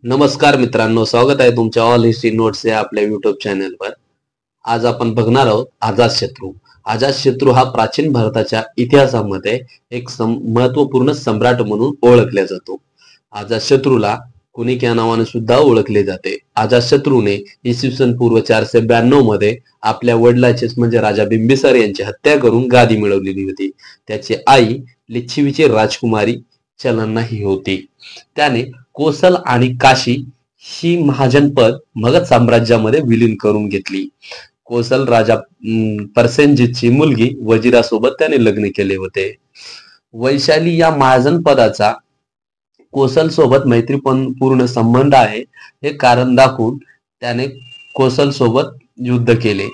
नमस्कार मित्रांनो, स्वागत आहे तुमच्या ऑल हिस्ट्री नोट्स या आपल्या युट्यूब चॅनलवर। आज आपण बघणार आहोत अजातशत्रू। अजातशत्रू हा प्राचीन भारताच्या इतिहासामध्ये एक महत्वपूर्ण सम्राट म्हणून ओळखला जातो। अजातशत्रूला कुणिक या नावाने सुद्धा ओळखले जाते। अजातशत्रूने इसवी सन पूर्व 492 मध्ये आपल्या वडिलांचेच म्हणजे राजा बिंबिसार यांची हत्या करून गादी मिळवलेली होती। त्याची आई लिच्छवीची राजकुमारी चलना ही होती। त्याने कोसल आणि काशी ही महाजनपद मगध साम्राज्यामध्ये विलीन करून घेतली। कोसल राजा परसेनजीतची मुलगी वजिरासोबत त्याने लग्न केले होते। वैशाली या महाजनपदाचा कोसल सोबत मैत्रीपूर्ण संबंध आहे हे कारण दाखवून त्याने कोसल सोबत युद्ध केले।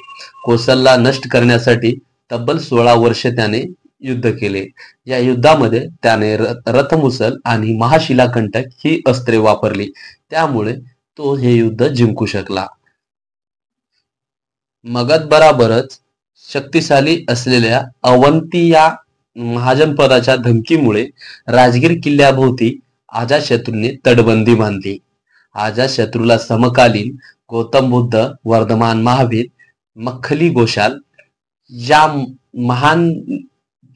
कोसलला नष्ट करण्यासाठी तब्बल 16 वर्ष त्याने युद्ध केले। या युद्धामध्ये त्याने रथमुसल आणि महाशिलाकंटक ही अस्त्रे वापरली, त्यामुळे तो हे युद्ध जिंकू शकला। मगध बरोबरच शक्तिशाली असलेल्या अवंती या महाजनपदाच्या धमकीमुळे राजगीर किल्ल्याभोवती अजातशत्रूने तटबंदी बांधली। अजातशत्रूला समकालीन गौतम बुद्ध, वर्धमान महावीर, मख्खली गोशाल या महान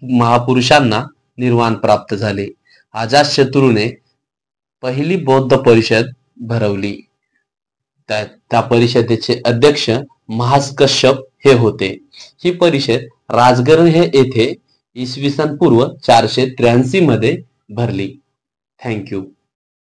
महापुरुषांना निर्वाण प्राप्त झाले। अजातशत्रूने पहिली बौद्ध परिषद भरवली। त्या परिषदेचे अध्यक्ष महाकश्यप हे होते। ही परिषद राजगृह येथे इसवी सन पूर्व 483 मध्ये भरली। थँक्यू।